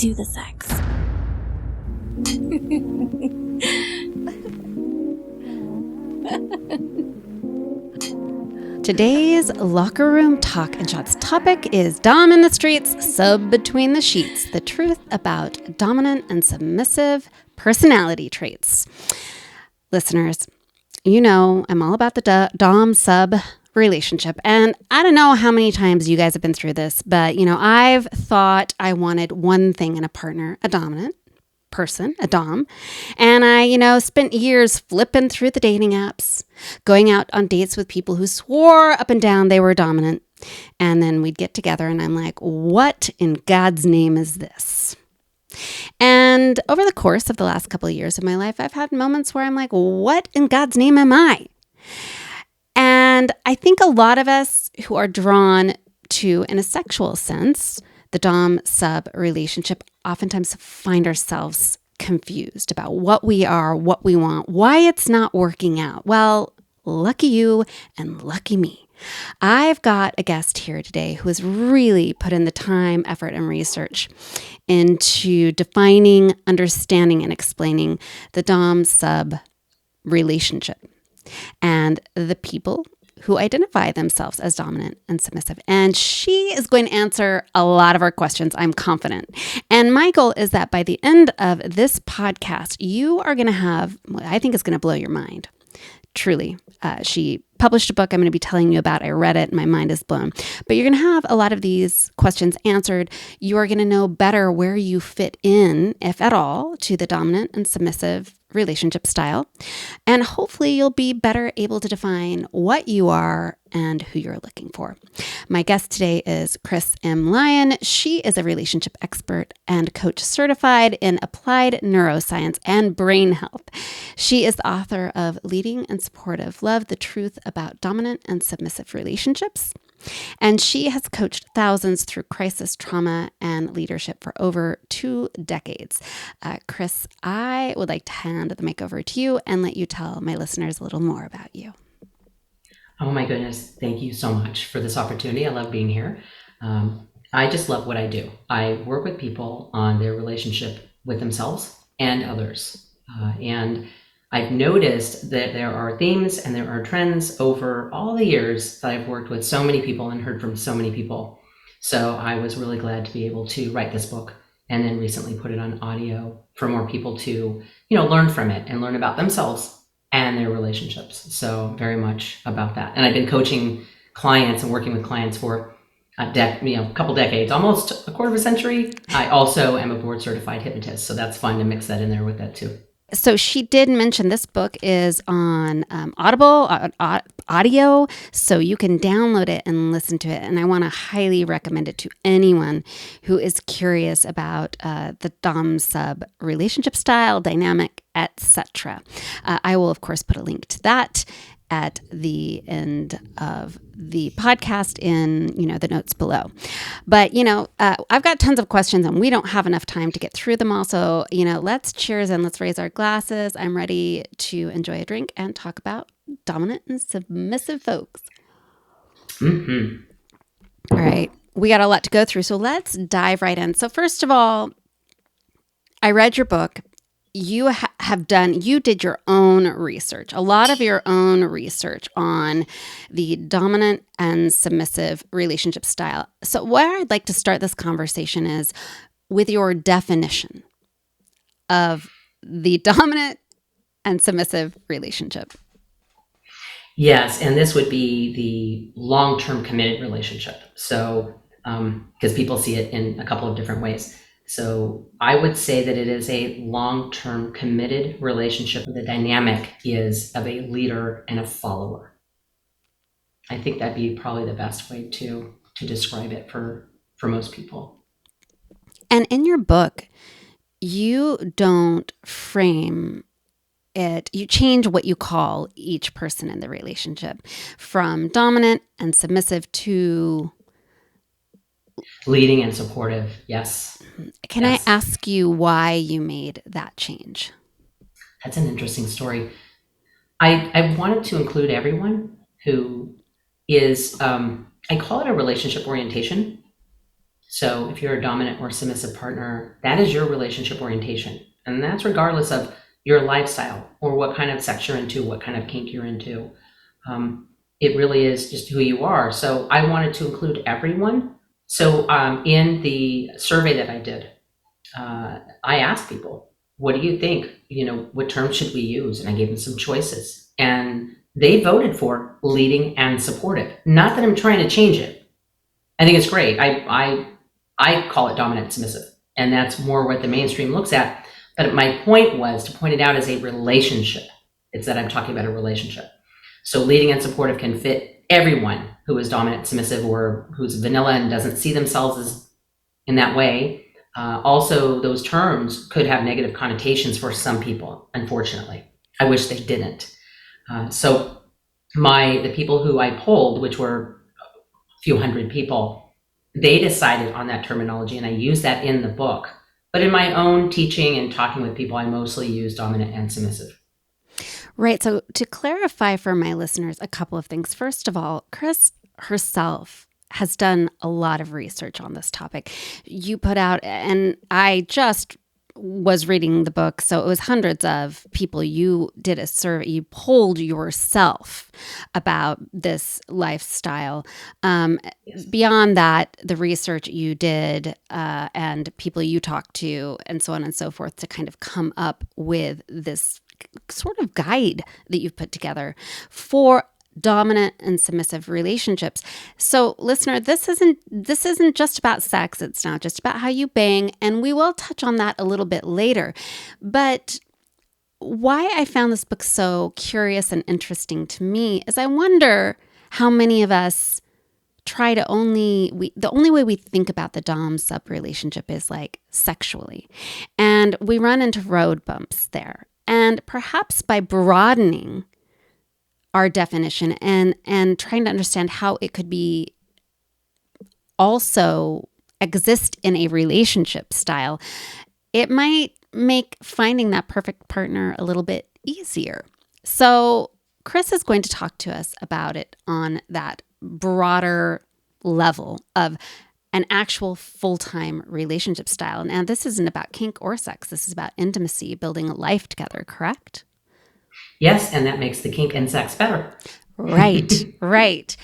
do the sex. Today's Locker Room Talk and Shots topic is Dom in the Streets, Sub Between the Sheets, the truth about dominant and submissive personality traits. Listeners, you know I'm all about the Dom-Sub relationship, and I don't know how many times you guys have been through this, but I've thought I wanted one thing in a partner, a dominant person, a Dom. And I, spent years flipping through the dating apps, going out on dates with people who swore up and down they were dominant. And then we'd get together and I'm like, what in God's name is this? And over the course of the last couple of years of my life, I've had moments where I'm like, what in God's name am I? And I think a lot of us who are drawn to, in a sexual sense, the Dom-Sub relationship oftentimes find ourselves confused about what we are, what we want, why it's not working out. Well, lucky you and lucky me. I've got a guest here today who has really put in the time, effort, and research into defining, understanding, and explaining the Dom-Sub relationship and the people who identify themselves as dominant and submissive. And she is going to answer a lot of our questions, I'm confident. And my goal is that by the end of this podcast, you are going to have what I think is going to blow your mind. Truly. She published a book I'm going to be telling you about. I read it and my mind is blown. But you're going to have a lot of these questions answered. You are going to know better where you fit in, if at all, to the dominant and submissive relationship style. And hopefully you'll be better able to define what you are and who you're looking for. My guest today is Chris M Lyon. She is a relationship expert and coach certified in applied neuroscience and brain health. She is the author of Leading and Supportive Love, The Truth About Dominant and Submissive Relationships. And she has coached thousands through crisis, trauma, and leadership for over 2 decades. Chris, I would like to hand the mic over to you and let you tell my listeners a little more about you. Oh my goodness. Thank you so much for this opportunity. I love being here. I just love what I do. I work with people on their relationship with themselves and others. And I've noticed that there are themes and there are trends over all the years that I've worked with so many people and heard from so many people. So I was really glad to be able to write this book and then recently put it on audio for more people to, learn from it and learn about themselves and their relationships. So very much about that. And I've been coaching clients and working with clients for a couple decades, almost a quarter of a century. I also am a board certified hypnotist. So that's fun to mix that in there with that too. So she did mention this book is on Audible, audio, so you can download it and listen to it. And I want to highly recommend it to anyone who is curious about the Dom-Sub relationship style, dynamic, etc. I will, of course, put a link to that at the end of the podcast in, the notes below. But, I've got tons of questions and we don't have enough time to get through them all. So, let's cheers and let's raise our glasses. I'm ready to enjoy a drink and talk about dominant and submissive folks. Mm-hmm. All right. We got a lot to go through. So let's dive right in. So first of all, I read your book. You did your own research, a lot of your own research on the dominant and submissive relationship style. So where I'd like to start this conversation is with your definition of the dominant and submissive relationship. Yes, and this would be the long-term committed relationship. So, because people see it in a couple of different ways. So I would say that it is a long-term committed relationship. The dynamic is of a leader and a follower. I think that'd be probably the best way to describe it for most people. And in your book, you don't frame it, you change what you call each person in the relationship from dominant and submissive to leading and supportive. Yes. Can I ask you why you made that change? That's an interesting story. I wanted to include everyone who is, I call it a relationship orientation. So if you're a dominant or submissive partner, that is your relationship orientation. And that's regardless of your lifestyle or what kind of sex you're into, what kind of kink you're into. It really is just who you are. So I wanted to include everyone. So in the survey that I did, I asked people, what do you think? What terms should we use? And I gave them some choices. And they voted for leading and supportive. Not that I'm trying to change it. I think it's great. I call it dominant and submissive, and that's more what the mainstream looks at. But my point was to point it out as a relationship. It's that I'm talking about a relationship. So leading and supportive can fit everyone who is dominant, submissive, or who's vanilla and doesn't see themselves as in that way. Also, those terms could have negative connotations for some people, unfortunately. I wish they didn't. So the people who I polled, which were a few hundred people, they decided on that terminology, and I use that in the book. But in my own teaching and talking with people, I mostly use dominant and submissive. Right. So to clarify for my listeners, a couple of things. First of all, Chris herself has done a lot of research on this topic. You put out, and I just was reading the book, so it was hundreds of people. You did a survey, you polled yourself about this lifestyle. Yes. Beyond that, the research you did and people you talked to and so on and so forth to kind of come up with this sort of guide that you've put together for dominant and submissive relationships. So listener, this isn't just about sex. It's not just about how you bang, and we will touch on that a little bit later. But why I found this book so curious and interesting to me is I wonder how many of us try to the only way we think about the dom sub relationship is like sexually. And we run into road bumps there. And perhaps by broadening our definition and trying to understand how it could be also exist in a relationship style, it might make finding that perfect partner a little bit easier. So Chris is going to talk to us about it on that broader level of an actual full-time relationship style. Now, this isn't about kink or sex. This is about intimacy, building a life together, correct? Yes, and that makes the kink and sex better. Right, right.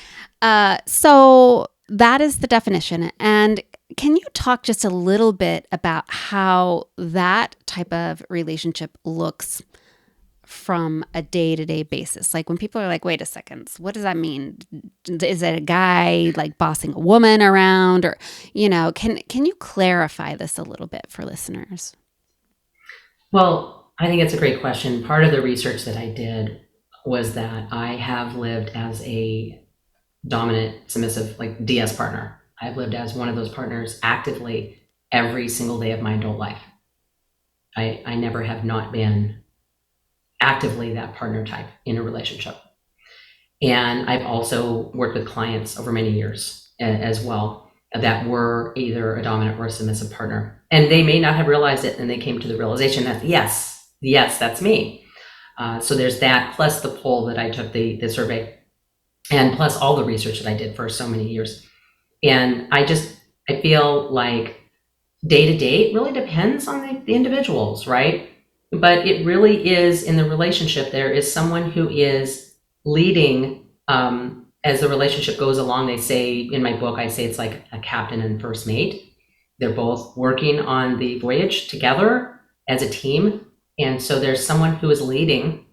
So that is the definition. And can you talk just a little bit about how that type of relationship looks from a day-to-day basis? Like when people are like, wait a second, what does that mean? Is it a guy like bossing a woman around? Or, can you clarify this a little bit for listeners? Well, I think it's a great question. Part of the research that I did was that I have lived as a dominant, submissive, like DS partner. I've lived as one of those partners actively every single day of my adult life. I never have not been actively that partner type in a relationship. And I've also worked with clients over many years as well that were either a dominant or a submissive partner. And they may not have realized it, and they came to the realization that, yes, that's me. So there's that, plus the poll that I took, the survey, and plus all the research that I did for so many years. And I feel like day to day, it really depends on the individuals, right? But it really is in the relationship, there is someone who is leading as the relationship goes along. They say in my book, I say it's like a captain and first mate. They're both working on the voyage together as a team. And so there's someone who is leading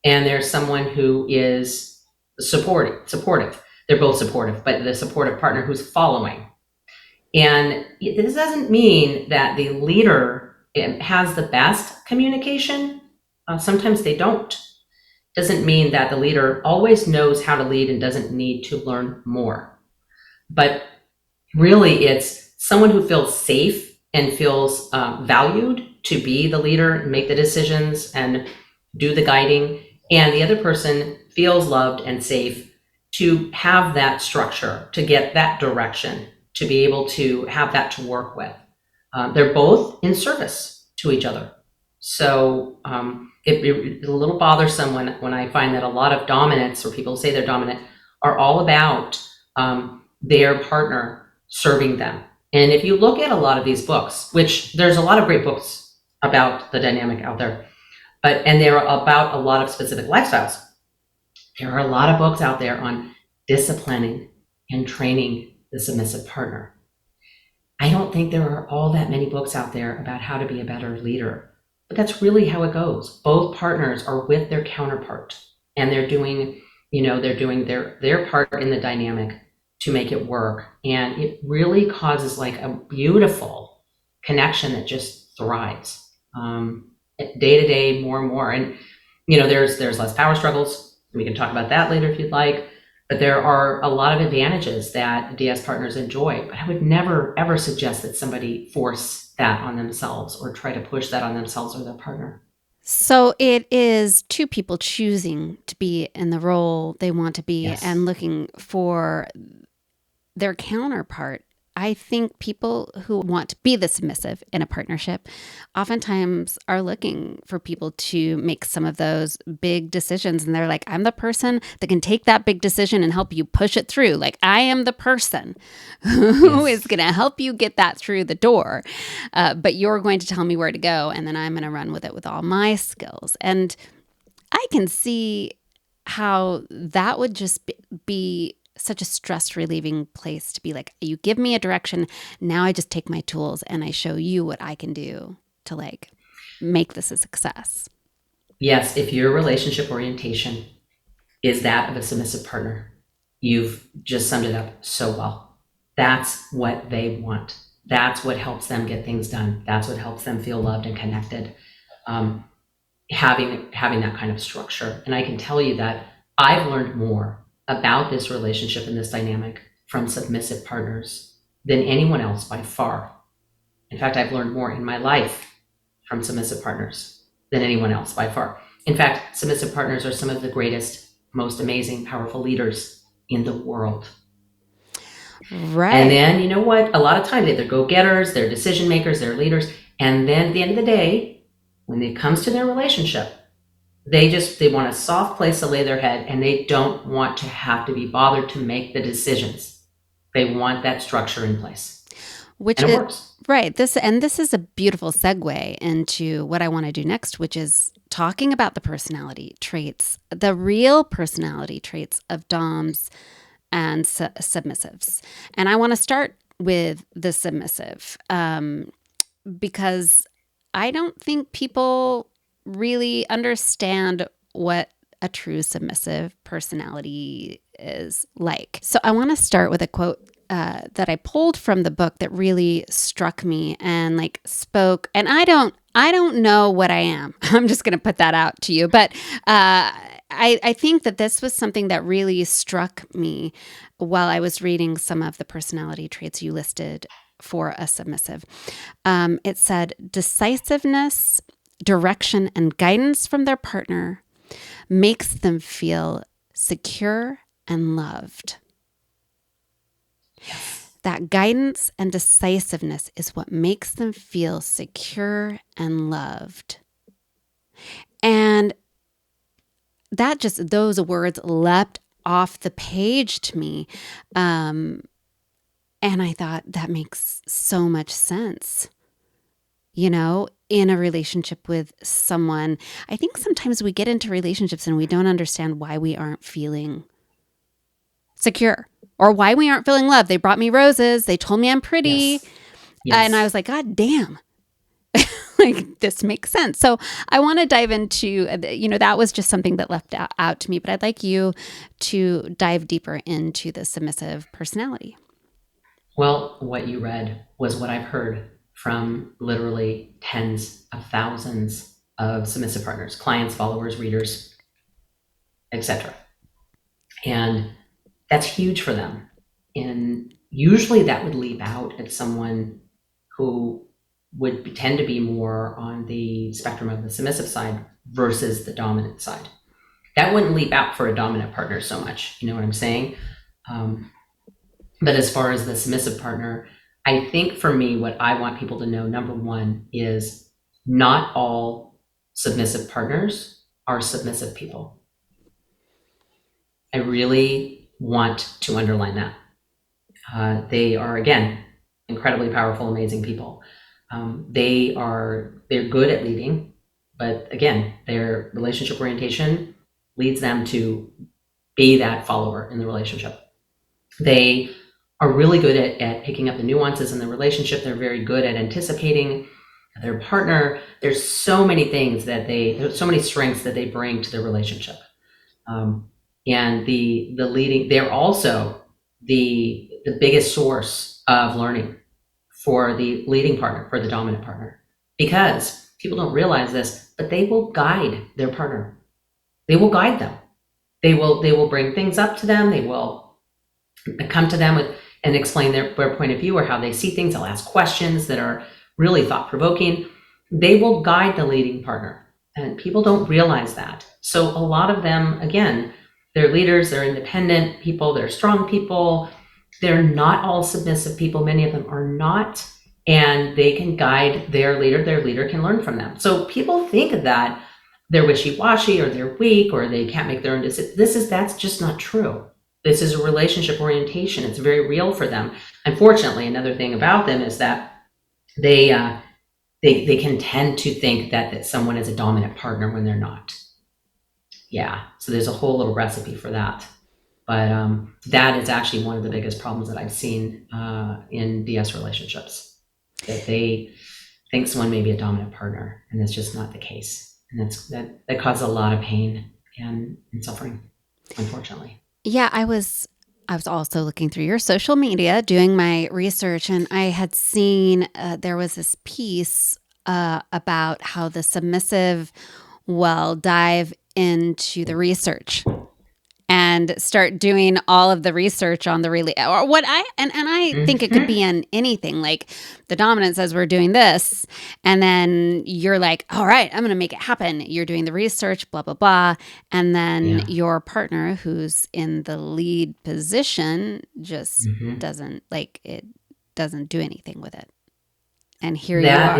and there's someone who is supportive. They're both supportive, but the supportive partner who's following. And this doesn't mean that the leader has the best communication. Sometimes they don't. Doesn't mean that the leader always knows how to lead and doesn't need to learn more. But really, it's someone who feels safe and feels valued to be the leader and make the decisions and do the guiding. And the other person feels loved and safe to have that structure, to get that direction, to be able to have that to work with. They're both in service to each other. So it's a little bothersome when I find that a lot of dominants, or people say they're dominant, are all about their partner serving them. And if you look at a lot of these books, which there's a lot of great books about the dynamic out there, and they're about a lot of specific lifestyles. There are a lot of books out there on disciplining and training the submissive partner. I don't think there are all that many books out there about how to be a better leader, but that's really how it goes. Both partners are with their counterpart, and they're doing their part in the dynamic to make it work. And it really causes like a beautiful connection that just thrives day to day, more and more. And there's less power struggles. We can talk about that later if you'd like. But there are a lot of advantages that DS partners enjoy. But I would never, ever suggest that somebody force that on themselves or try to push that on themselves or their partner. So it is two people choosing to be in the role they want to be, Yes. and looking for their counterpart. I think people who want to be the submissive in a partnership oftentimes are looking for people to make some of those big decisions. And they're like, I'm the person that can take that big decision and help you push it through. Like, I am the person who is going to help you get that through the door. But you're going to tell me where to go, and then I'm going to run with it with all my skills. And I can see how that would just be such a stress relieving place to be like, you give me a direction, now I just take my tools and I show you what I can do to like make this a success. Yes, if your relationship orientation is that of a submissive partner, you've just summed it up so well. That's what they want. That's what helps them get things done. That's what helps them feel loved and connected. Having that kind of structure. And I can tell you that I've learned more about this relationship and this dynamic from submissive partners than anyone else by far. In fact, I've learned more in my life from submissive partners than anyone else by far. In fact, submissive partners are some of the greatest, most amazing, powerful leaders in the world. Right. And then, you know what? A lot of times they're go-getters, they're decision makers, they're leaders. And then at the end of the day, when it comes to their relationship, they want a soft place to lay their head, and they don't want to have to be bothered to make the decisions. They want that structure in place. And it works. Right. This is a beautiful segue into what I want to do next, which is talking about the personality traits, the real personality traits of DOMs and submissives. And I want to start with the submissive because I don't think people really understand what a true submissive personality is like. So I want to start with a quote that I pulled from the book that really struck me and like spoke. And I don't know what I am. I'm just going to put that out to you. But I think that this was something that really struck me while I was reading some of the personality traits you listed for a submissive. It said decisiveness, direction, and guidance from their partner makes them feel secure and loved. That guidance and decisiveness is what makes them feel secure and loved. And that just, those words leapt off the page to me. And I thought that makes so much sense. You know, in a relationship with someone, I think sometimes we get into relationships and we don't understand why we aren't feeling secure or why we aren't feeling loved. They brought me roses. They told me I'm pretty. Yes. And I was like, God damn. Like, this makes sense. So I want to dive into, that was just something that left out to me, but I'd like you to dive deeper into the submissive personality. Well, what you read was what I've heard from literally tens of thousands of submissive partners, clients, followers, readers, etc. And that's huge for them. And usually that would leap out at someone who would tend to be more on the spectrum of the submissive side versus the dominant side. That wouldn't leap out for a dominant partner so much. You know what I'm saying? But as far as the submissive partner, I think for me, what I want people to know, number one, is not all submissive partners are submissive people. I really want to underline that. They are, again, incredibly powerful, amazing people. They're good at leading, but again, their relationship orientation leads them to be that follower in the relationship. They are really good at picking up the nuances in the relationship. They're very good at anticipating their partner. There's so many things there's so many strengths that they bring to the relationship. And the leading, they're also the biggest source of learning for the leading partner, for the dominant partner, because people don't realize this, but they will guide their partner. They will guide them. They will bring things up to them. They will come to them with and explain their point of view or how they see things. They'll ask questions that are really thought-provoking. They will guide the leading partner, and people don't realize that. So a lot of them, again, they're leaders, they're independent people, they're strong people. They're not all submissive people. Many of them are not, and they can guide their leader. Their leader can learn from them. So people think that they're wishy-washy or they're weak or they can't make their own decisions. That's just not true. This is a relationship orientation. It's very real for them. Unfortunately, another thing about them is that they can tend to think that someone is a dominant partner when they're not. Yeah, so there's a whole little recipe for that. But that is actually one of the biggest problems that I've seen in DS relationships, that they think someone may be a dominant partner, and that's just not the case. And that causes a lot of pain and suffering, unfortunately. Yeah, I was also looking through your social media, doing my research, and I had seen there was this piece about how the submissive will dive into the research and start doing all of the research on the or what I think it could be in anything. Like the dominant says we're doing this, and then you're like, all right, I'm going to make it happen. You're doing the research, blah blah blah, and then your partner, who's in the lead position, just doesn't do anything with it. And here you are.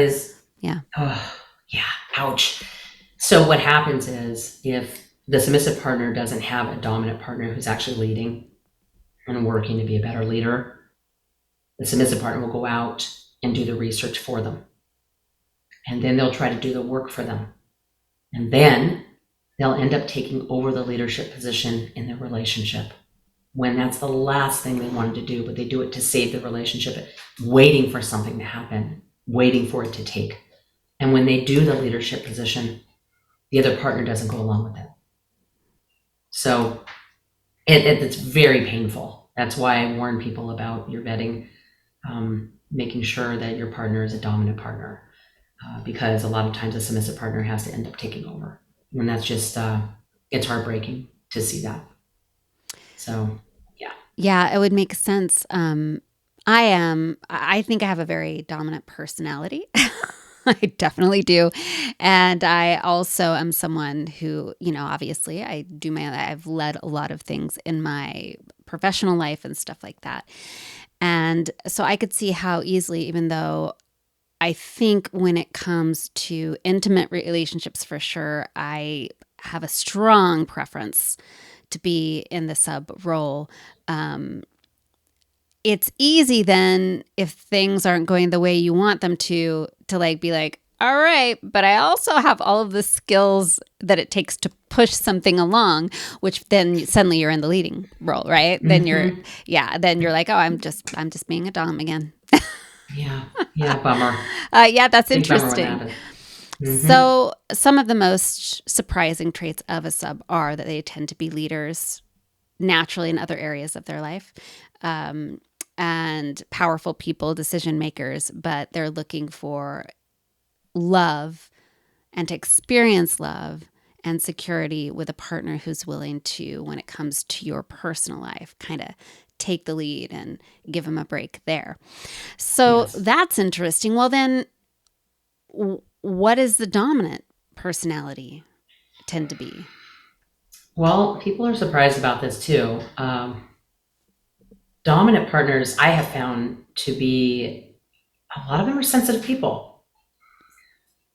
Ouch. So what happens is, if the submissive partner doesn't have a dominant partner who's actually leading and working to be a better leader, the submissive partner will go out and do the research for them. And then they'll try to do the work for them. And then they'll end up taking over the leadership position in the relationship, when that's the last thing they wanted to do, but they do it to save the relationship, waiting for something to happen, waiting for it to take. And when they do the leadership position, the other partner doesn't go along with it. So it's very painful. That's why I warn people about your vetting, making sure that your partner is a dominant partner, because a lot of times a submissive partner has to end up taking over. And that's just, it's heartbreaking to see that. So, yeah. Yeah, it would make sense. I think I have a very dominant personality. I definitely do. And I also am someone who, obviously I've led a lot of things in my professional life and stuff like that. And so I could see how easily, even though I think when it comes to intimate relationships, for sure, I have a strong preference to be in the sub role. It's easy then, if things aren't going the way you want them to be like, all right, but I also have all of the skills that it takes to push something along, which then suddenly you're in the leading role, right? Then you're like, oh, I'm just being a dom again. Yeah, bummer. That's interesting. So some of the most surprising traits of a sub are that they tend to be leaders naturally in other areas of their life. And powerful people, decision makers, but they're looking for love and to experience love and security with a partner who's willing to, when it comes to your personal life, kind of take the lead and give them a break there. So That's interesting. Well, then what does the dominant personality tend to be? Well, people are surprised about this too. Dominant partners, I have found to be, a lot of them are sensitive people.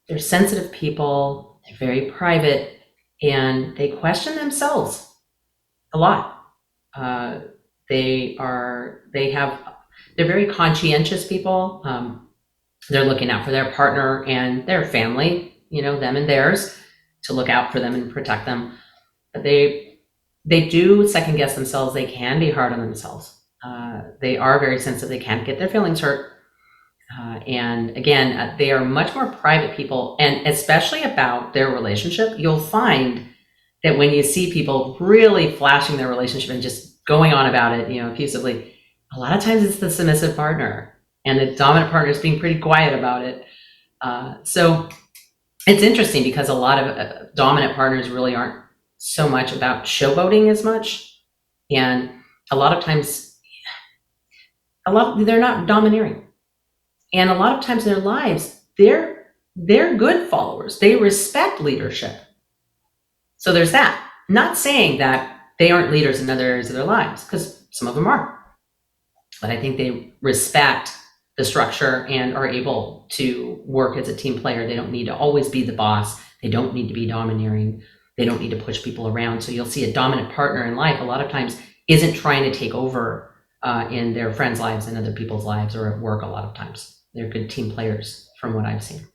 They're sensitive people, they're very private, and they question themselves a lot. They have they're very conscientious people. They're looking out for their partner and their family, them and theirs, to look out for them and protect them. But they do second guess themselves. They can be hard on themselves. They are very sensitive. They can get their feelings hurt. And again, they are much more private people, and especially about their relationship. You'll find that when you see people really flashing their relationship and just going on about it, effusively, a lot of times it's the submissive partner, and the dominant partner is being pretty quiet about it. So it's interesting because a lot of dominant partners really aren't so much about showboating as much, and a lot of times, they're not domineering. And a lot of times in their lives, they're good followers. They respect leadership. So there's that. Not saying that they aren't leaders in other areas of their lives, because some of them are. But I think they respect the structure and are able to work as a team player. They don't need to always be the boss. They don't need to be domineering. They don't need to push people around. So you'll see a dominant partner in life a lot of times isn't trying to take over in their friends' lives and other people's lives, or at work a lot of times. They're good team players from what I've seen.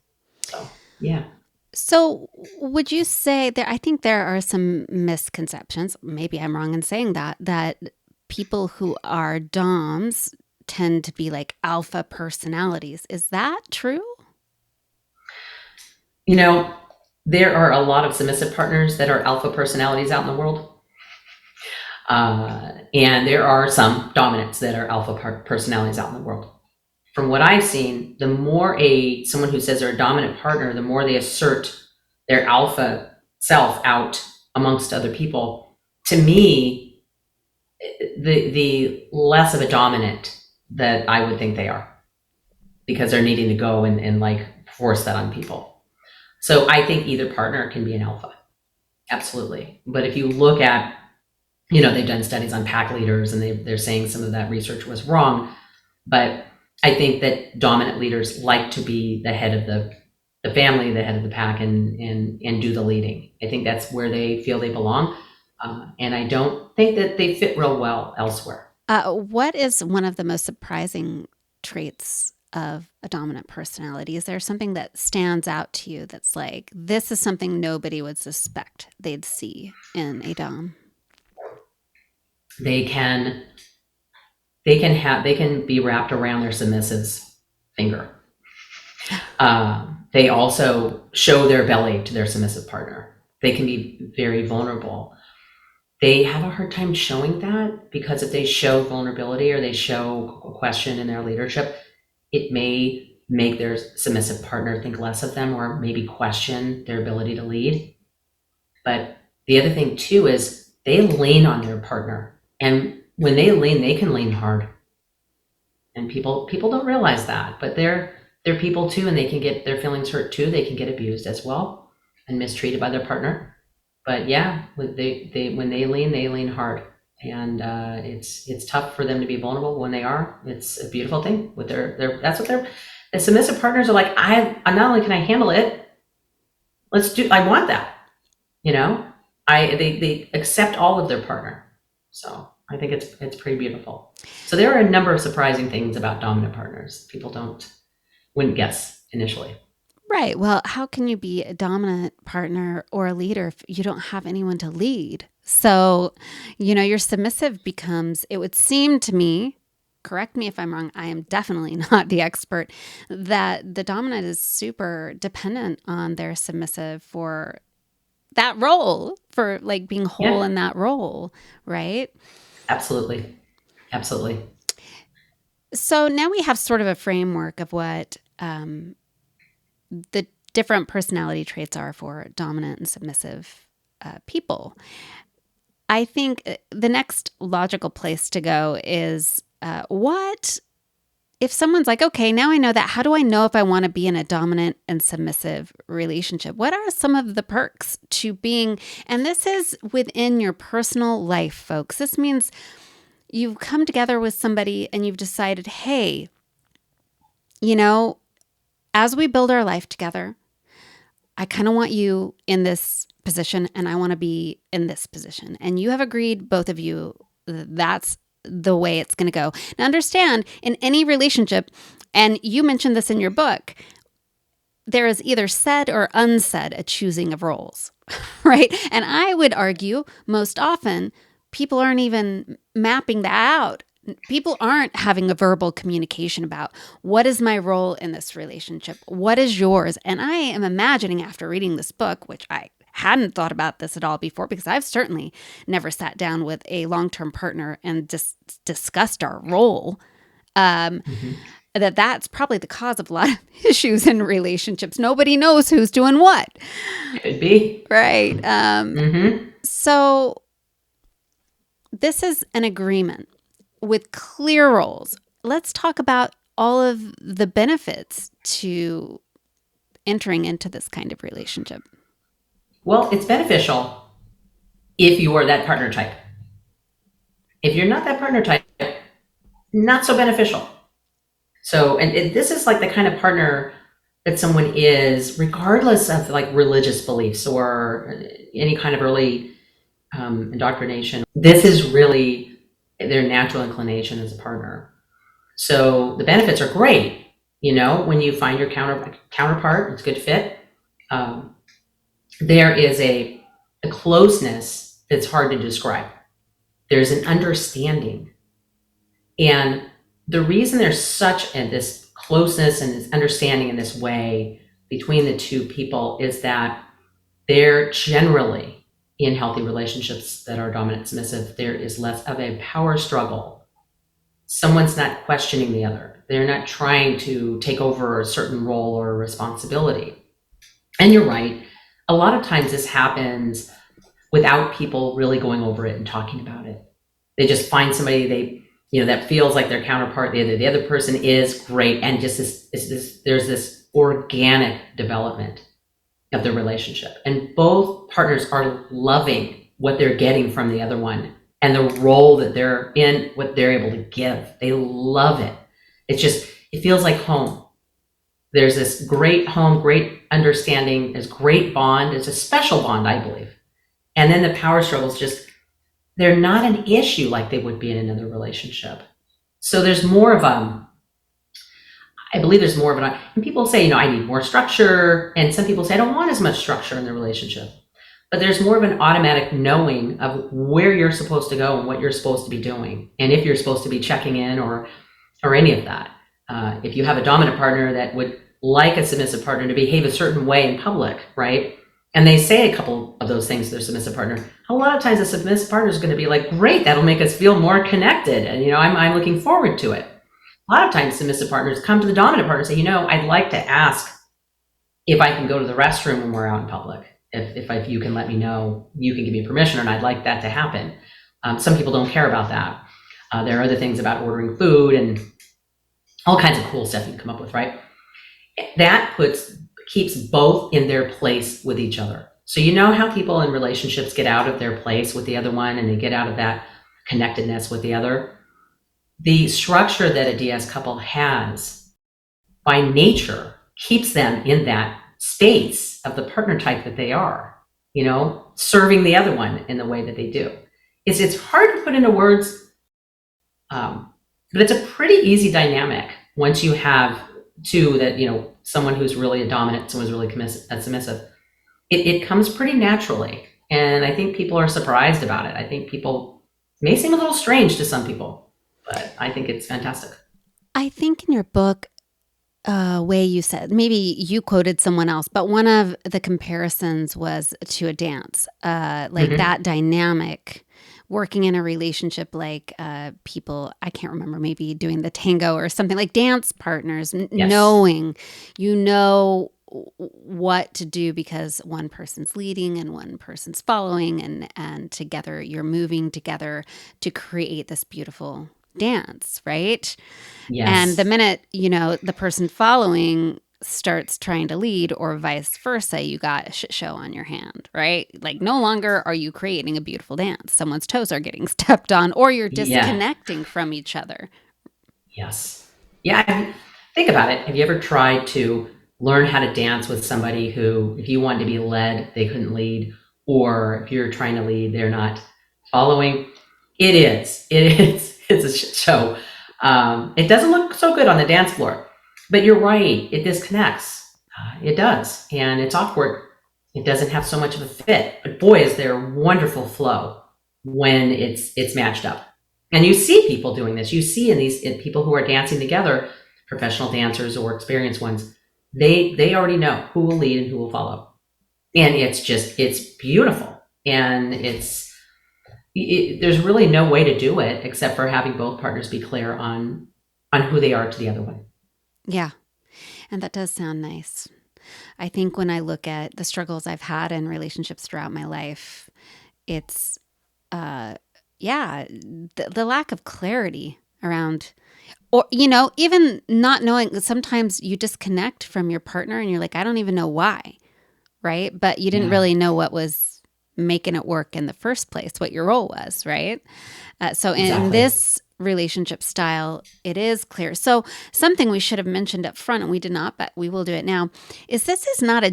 So, yeah. So would you say that, I think there are some misconceptions, maybe I'm wrong in saying that people who are DOMs tend to be like alpha personalities. Is that true? There are a lot of submissive partners that are alpha personalities out in the world. And there are some dominants that are alpha personalities out in the world. From what I've seen, the more someone who says they're a dominant partner, the more they assert their alpha self out amongst other people. To me, the less of a dominant that I would think they are, because they're needing to go and like force that on people. So I think either partner can be an alpha, absolutely. But if you look at, they've done studies on pack leaders, and they're saying some of that research was wrong, but I think that dominant leaders like to be the head of the family, the head of the pack, and do the leading. I think that's where they feel they belong. And I don't think that they fit real well elsewhere. What is one of the most surprising traits of a dominant personality? Is there something that stands out to you that's like, this is something nobody would suspect they'd see in a dom? They can be wrapped around their submissive's finger. They also show their belly to their submissive partner. They can be very vulnerable. They have a hard time showing that, because if they show vulnerability or they show a question in their leadership, it may make their submissive partner think less of them, or maybe question their ability to lead. But the other thing too is they lean on their partner, and when they lean, they can lean hard. And people don't realize that, but they're people too, and they can get their feelings hurt too. They can get abused as well and mistreated by their partner. But yeah, when they lean hard, and it's tough for them to be vulnerable when they are. It's a beautiful thing with that's what the submissive partners are like. I not only can I handle it, I want that. They accept all of their partner. So I think it's pretty beautiful. So there are a number of surprising things about dominant partners people wouldn't guess initially. Right. Well, how can you be a dominant partner or a leader if you don't have anyone to lead? So, your submissive becomes, it would seem to me, correct me if I'm wrong, I am definitely not the expert, that the dominant is super dependent on their submissive for that role, for like being whole in that role, right? Absolutely. Absolutely. So now we have sort of a framework of what the different personality traits are for dominant and submissive people. I think the next logical place to go is what if someone's like, okay, now I know that, how do I know if I want to be in a dominant and submissive relationship? What are some of the perks to being, and this is within your personal life, folks. This means you've come together with somebody and you've decided, hey, as we build our life together, I kind of want you in this position and I want to be in this position. And you have agreed, both of you, that's the way it's going to go. Now, understand, in any relationship, and you mentioned this in your book, there is either said or unsaid a choosing of roles, right? And I would argue most often people aren't even mapping that out. People aren't having a verbal communication about what is my role in this relationship? What is yours? And I am imagining after reading this book, which I hadn't thought about this at all before, because I've certainly never sat down with a long-term partner and discussed our role. That's probably the cause of a lot of issues in relationships. Nobody knows who's doing what. Could be. Right. So this is an agreement with clear roles. Let's talk about all of the benefits to entering into this kind of relationship. Well, it's beneficial if you are that partner type. If you're not that partner type, not so beneficial. So, and this is like the kind of partner that someone is, regardless of like religious beliefs or any kind of early indoctrination. This is really their natural inclination as a partner. So the benefits are great. You know, when you find your counterpart, it's a good fit. There is a closeness that's hard to describe. There's an understanding. And the reason there's such this closeness and this understanding in this way between the two people is that they're generally in healthy relationships that are dominant submissive. There is less of a power struggle. Someone's not questioning the other. They're not trying to take over a certain role or responsibility. And you're right. A lot of times this happens without people really going over it and talking about it. They just find somebody that feels like their counterpart. The other person is great, and just there's this organic development of the relationship, and both partners are loving what they're getting from the other one and the role that they're in, what they're able to give. They love it. It feels like home. There's this great home, great understanding, there's great bond. It's a special bond, I believe. And then the power struggles they're not an issue like they would be in another relationship. So there's more of I believe there's more of and people say, I need more structure. And some people say, I don't want as much structure in the relationship. But there's more of an automatic knowing of where you're supposed to go and what you're supposed to be doing. And if you're supposed to be checking in or any of that. If you have a dominant partner that would like a submissive partner to behave a certain way in public, right? And they say a couple of those things to their submissive partner, a lot of times the submissive partner is going to be like, great, that'll make us feel more connected. And, I'm looking forward to it. A lot of times submissive partners come to the dominant partner and say, I'd like to ask if I can go to the restroom when we're out in public. If you can let me know, you can give me permission, and I'd like that to happen. Some people don't care about that. There are other things about ordering food and all kinds of cool stuff you can come up with, right? That keeps both in their place with each other. So you know how people in relationships get out of their place with the other one and they get out of that connectedness with the other? The structure that a DS couple has by nature keeps them in that space of the partner type that they are, serving the other one in the way that they do. It's hard to put into words, but it's a pretty easy dynamic once you have two that, someone who's really a dominant, someone who's really submissive. It comes pretty naturally. And I think people are surprised about it. I think people may seem a little strange to some people, but I think it's fantastic. I think in your book, way you said, maybe you quoted someone else, but one of the comparisons was to a dance, that dynamic working in a relationship, like people, I can't remember, maybe doing the tango or something, like dance partners, Yes. knowing, what to do because one person's leading and one person's following, and together you're moving together to create this beautiful dance, right? Yes. And the minute, the person following starts trying to lead or vice versa, you got a shit show on your hand, right? Like no longer are you creating a beautiful dance. Someone's toes are getting stepped on, or you're disconnecting from each other. Yes. Yeah. Think about it. Have you ever tried to learn how to dance with somebody who, if you wanted to be led, they couldn't lead, or if you're trying to lead, they're not following? It's it's a shit show. It doesn't look so good on the dance floor, but you're right. It disconnects. It does, and it's awkward. It doesn't have so much of a fit, but boy, is there wonderful flow when it's matched up. And you see people doing this. You see in people who are dancing together, professional dancers or experienced ones, they already know who will lead and who will follow, and it's beautiful, and there's really no way to do it except for having both partners be clear on who they are to the other one. Yeah. And that does sound nice. I think when I look at the struggles I've had in relationships throughout my life, it's, the lack of clarity around, or, even not knowing, sometimes you disconnect from your partner and you're like, I don't even know why, right? But you didn't really know what was making it work in the first place, what your role was, right? So in this relationship style, it is clear. So something we should have mentioned up front, and we did not, but we will do it now, is this is not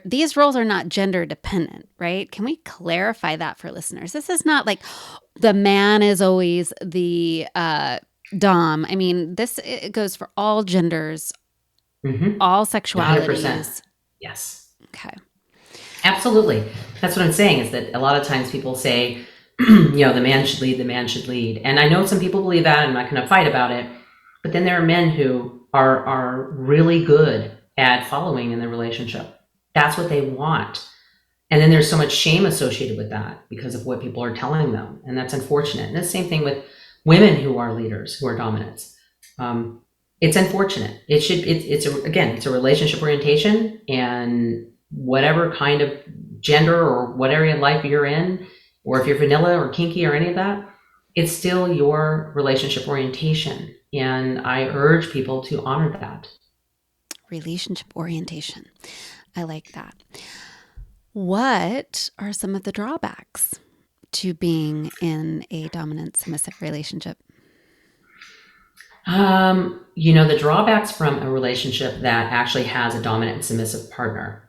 these roles are not gender dependent, right? Can we clarify that for listeners? This is not like the man is always the dom. I mean, it goes for all genders, all sexualities. 100%. Yes. Okay. Absolutely. That's what I'm saying, is that a lot of times people say, the man should lead. And I know some people believe that, and I'm not going to fight about it. But then there are men who are really good at following in the relationship. That's what they want. And then there's so much shame associated with that because of what people are telling them. And that's unfortunate. And the same thing with women who are leaders, who are dominants. It's unfortunate. It's a relationship orientation, and whatever kind of gender or what area of life you're in, or if you're vanilla or kinky or any of that, it's still your relationship orientation. And I urge people to honor that. Relationship orientation. I like that. What are some of the drawbacks to being in a dominant submissive relationship? The drawbacks from a relationship that actually has a dominant and submissive partner.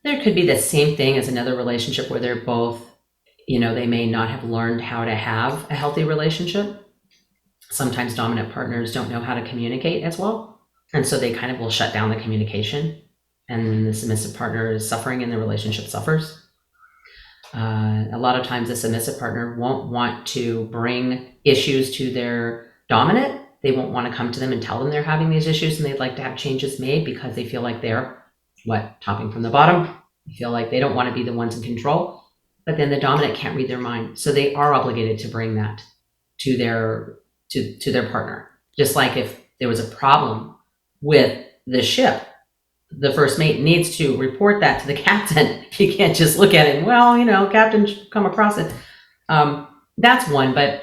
There could be the same thing as another relationship where they're both, they may not have learned how to have a healthy relationship. Sometimes dominant partners don't know how to communicate as well. And so they kind of will shut down the communication, and then the submissive partner is suffering and the relationship suffers. A lot of times the submissive partner won't want to bring issues to their dominant. They won't want to come to them and tell them they're having these issues and they'd like to have changes made, because they feel like they're topping from the bottom. They feel like they don't want to be the ones in control, but then the dominant can't read their mind. So they are obligated to bring that to their partner. Just like if there was a problem with the ship, the first mate needs to report that to the captain. You can't just look at it and, captain should come across it. That's one. But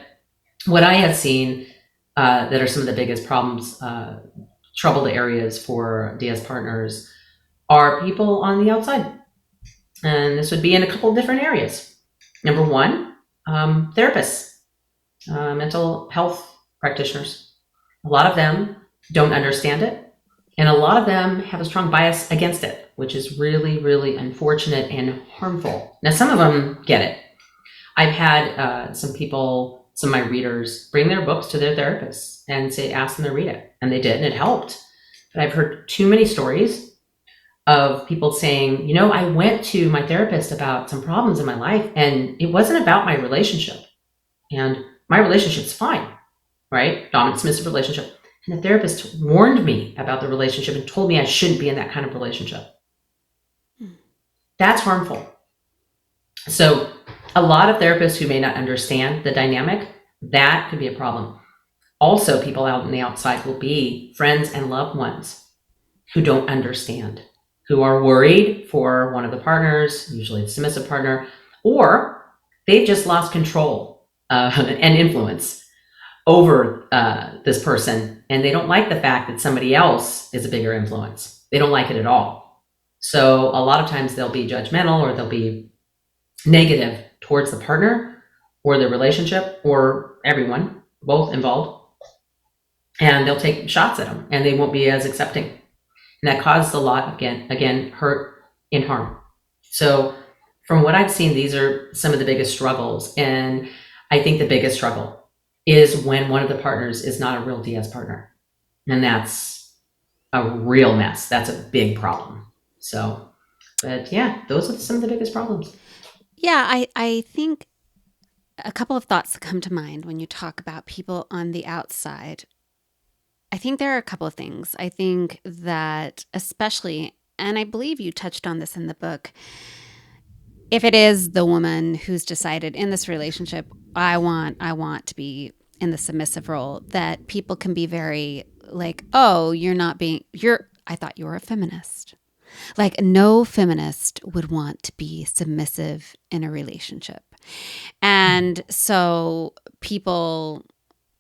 what I have seen that are some of the biggest problems, troubled areas for DS partners, are people on the outside. And this would be in a couple of different areas. Number one, therapists, mental health practitioners. A lot of them don't understand it, and a lot of them have a strong bias against it, which is really, really unfortunate and harmful. Now, some of them get it. I've had some of my readers, bring their books to their therapists and ask them to read it, and they did, and it helped. But I've heard too many stories of people saying, I went to my therapist about some problems in my life, and it wasn't about my relationship, and my relationship's fine, right? Dominant submissive relationship. And the therapist warned me about the relationship and told me I shouldn't be in that kind of relationship. That's harmful. So a lot of therapists who may not understand the dynamic, that could be a problem. Also, people out on the outside will be friends and loved ones who don't understand, who are worried for one of the partners, usually the submissive partner, or they've just lost control and influence over this person, and they don't like the fact that somebody else is a bigger influence. They don't like it at all. So a lot of times they'll be judgmental, or they'll be negative towards the partner or the relationship or everyone, both involved, and they'll take shots at them, and they won't be as accepting. And that causes a lot, again, hurt and harm. So from what I've seen, these are some of the biggest struggles. And I think the biggest struggle is when one of the partners is not a real DS partner. And that's a real mess. That's a big problem. So, but yeah, those are some of the biggest problems. Yeah, I think a couple of thoughts come to mind when you talk about people on the outside. I think there are a couple of things. I think that especially, and I believe you touched on this in the book, if it is the woman who's decided in this relationship, I want to be in the submissive role, that people can be very like, oh, I thought you were a feminist. Like, no feminist would want to be submissive in a relationship. And so people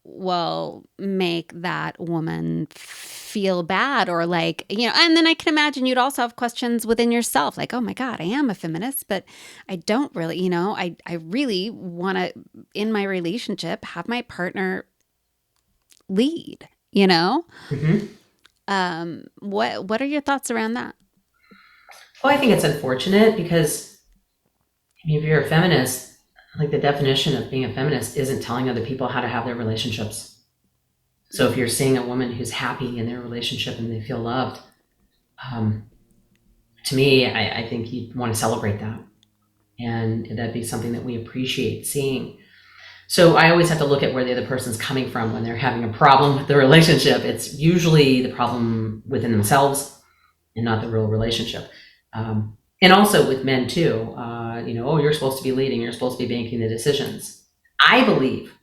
will make that woman feel bad, or like, and then I can imagine you'd also have questions within yourself like, oh my God, I am a feminist, but I don't really, I really want to, in my relationship, have my partner lead, Mm-hmm. What are your thoughts around that? Well, I think it's unfortunate because if you're a feminist, like the definition of being a feminist isn't telling other people how to have their relationships. So if you're seeing a woman who's happy in their relationship and they feel loved, to me, I think you'd want to celebrate that. And that'd be something that we appreciate seeing. So I always have to look at where the other person's coming from when they're having a problem with the relationship. It's usually the problem within themselves and not the real relationship. And also with men too, oh, you're supposed to be leading, you're supposed to be making the decisions. I believe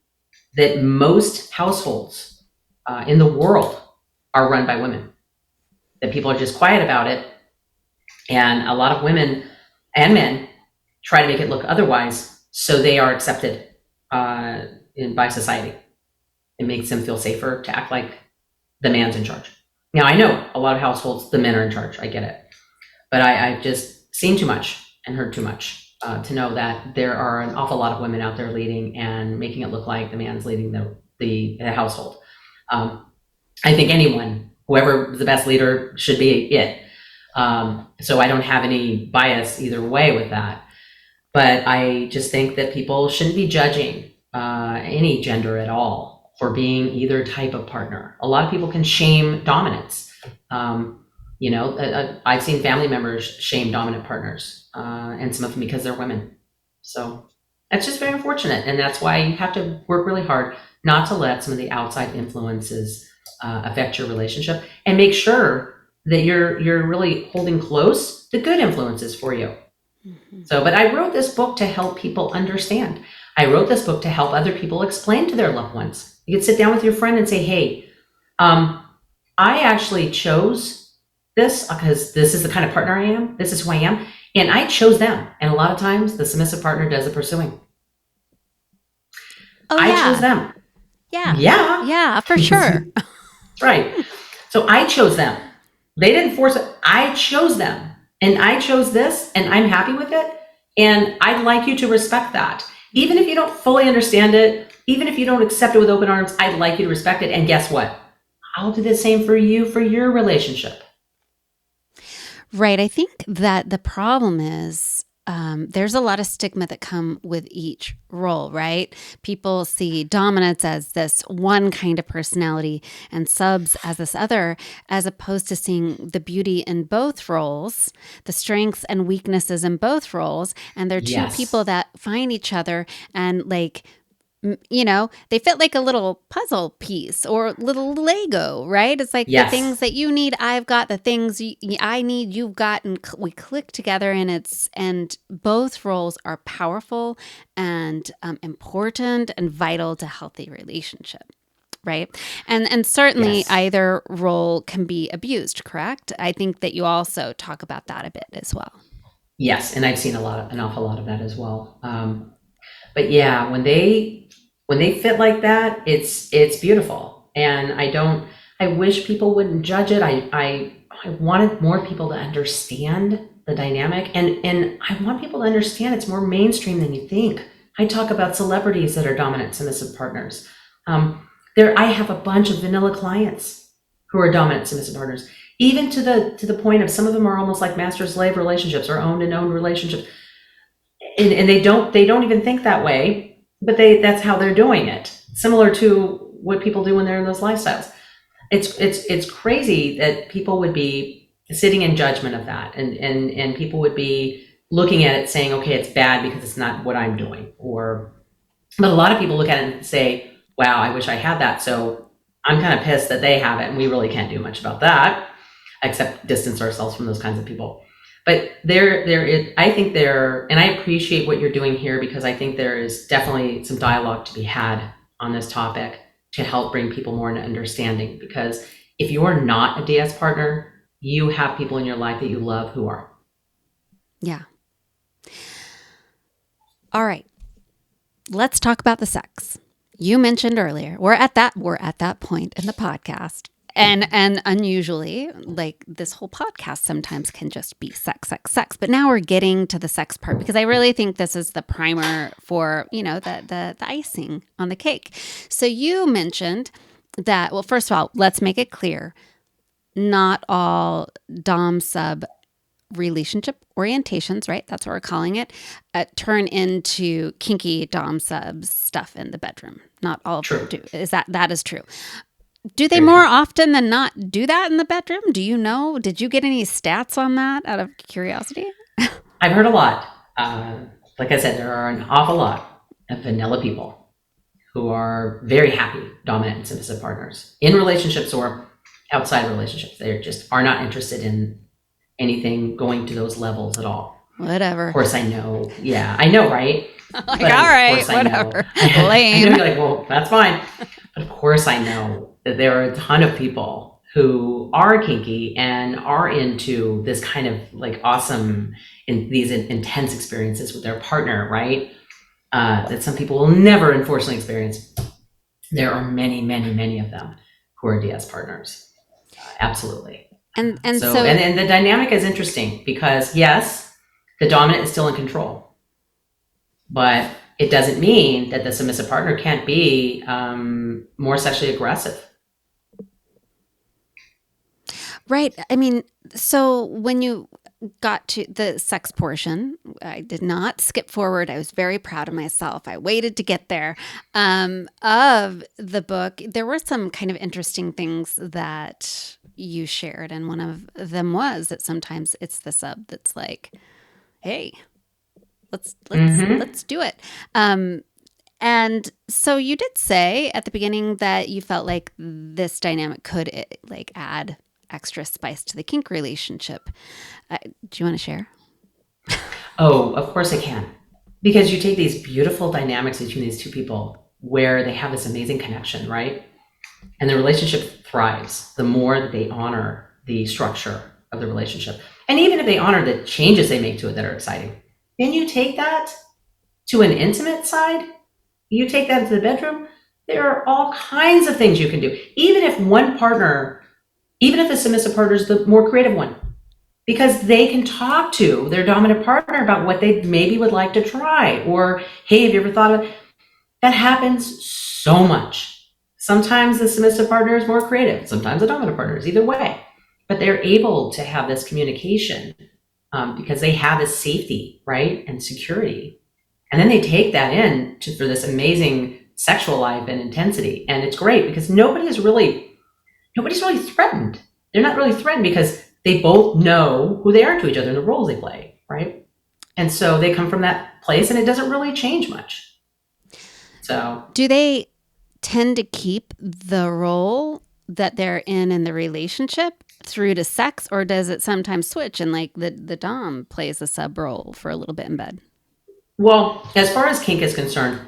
that most households in the world are run by women, that people are just quiet about it. And a lot of women and men try to make it look otherwise so they are accepted by society. It makes them feel safer to act like the man's in charge. Now, I know a lot of households, the men are in charge. I get it. But I've just seen too much and heard too much to know that there are an awful lot of women out there leading and making it look like the man's leading the household. I think anyone, whoever the best leader, should be it. So I don't have any bias either way with that. But I just think that people shouldn't be judging any gender at all for being either type of partner. A lot of people can shame dominance. I've seen family members shame dominant partners, and some of them because they're women. So that's just very unfortunate. And that's why you have to work really hard not to let some of the outside influences affect your relationship, and make sure that you're really holding close the good influences for you. Mm-hmm. But I wrote this book to help people understand. I wrote this book to help other people explain to their loved ones. You could sit down with your friend and say, hey, I actually chose this because this is the kind of partner I am. This is who I am. And I chose them. And a lot of times the submissive partner does the pursuing. Oh, I chose them. Yeah. Yeah. Yeah, for sure. Right. So I chose them. They didn't force it. I chose them. And I chose this, and I'm happy with it. And I'd like you to respect that. Even if you don't fully understand it, even if you don't accept it with open arms, I'd like you to respect it. And guess what? I'll do the same for you for your relationship. Right. I think that the problem is there's a lot of stigma that come with each role, right? People see dominance as this one kind of personality and subs as this other, as opposed to seeing the beauty in both roles, the strengths and weaknesses in both roles. And they're two people that find each other and they fit like a little puzzle piece or little Lego, right? It's like the things that you need, I've got, the things I need, you've got, and we click together, and both roles are powerful and important and vital to healthy relationship, right? And certainly either role can be abused, correct? I think that you also talk about that a bit as well. Yes, and I've seen an awful lot of that as well. But yeah, when they fit like that, it's beautiful. And I wish people wouldn't judge it. I wanted more people to understand the dynamic, and I want people to understand it's more mainstream than you think. I talk about celebrities that are dominant submissive partners. I have a bunch of vanilla clients who are dominant submissive partners, even to the point of some of them are almost like master slave relationships or owned and owned relationships. And they don't even think that way. but that's how they're doing it. Similar to what people do when they're in those lifestyles. It's crazy that people would be sitting in judgment of that, and people would be looking at it saying, okay, it's bad because it's not what I'm doing. But a lot of people look at it and say, wow, I wish I had that. So I'm kind of pissed that they have it, and we really can't do much about that, except distance ourselves from those kinds of people. But I think and I appreciate what you're doing here, because I think there is definitely some dialogue to be had on this topic to help bring people more into understanding. Because if you're not a DS partner, you have people in your life that you love who are. Yeah. All right. Let's talk about the sex. You mentioned earlier, we're at that point in the podcast. And unusually, like, this whole podcast sometimes can just be sex. But now we're getting to the sex part, because I really think this is the primer for, the icing on the cake. So you mentioned that, well, first of all, let's make it clear. Not all Dom sub relationship orientations, right? That's what we're calling it, turn into kinky Dom subs stuff in the bedroom. Not all of them do. That is true. Do they more often than not do that in the bedroom? Do you know? Did you get any stats on that out of curiosity? I've heard a lot. Like I said, there are an awful lot of vanilla people who are very happy dominant and submissive partners in relationships or outside relationships. They just are not interested in anything going to those levels at all. Whatever. Of course, I know. Yeah, I know, right? Like, all right, whatever. Lame. I know, you're like, well, that's fine. But of course, I know that there are a ton of people who are kinky and are into this kind of like awesome, these intense experiences with their partner, right? That some people will never unfortunately experience. There are many, many, many of them who are DS partners. Absolutely. And the dynamic is interesting, because yes, the dominant is still in control, but it doesn't mean that the submissive partner can't be more sexually aggressive. Right. I mean, so when you got to the sex portion, I did not skip forward. I was very proud of myself. I waited to get there. Of the book, there were some kind of interesting things that you shared, and one of them was that sometimes it's the sub that's like, hey, let's do it. And so you did say at the beginning that you felt like this dynamic could like add extra spice to the kink relationship. Do you want to share? Oh, of course I can. Because you take these beautiful dynamics between these two people where they have this amazing connection, right? And the relationship thrives the more that they honor the structure of the relationship. And even if they honor the changes they make to it that are exciting, then you take that to an intimate side, you take that into the bedroom, there are all kinds of things you can do. Even if the submissive partner is the more creative one, because they can talk to their dominant partner about what they maybe would like to try, or, hey, have you ever thought of it? That happens so much. Sometimes the submissive partner is more creative. Sometimes the dominant partner is, either way. But they're able to have this communication because they have this safety, right, and security. And then they take that for this amazing sexual life and intensity. And it's great because nobody's really threatened. They're not really threatened because they both know who they are to each other and the roles they play, right? And so they come from that place, and it doesn't really change much. So do they tend to keep the role that they're in the relationship through to sex, or does it sometimes switch and like the dom plays a sub role for a little bit in bed? Well, as far as kink is concerned,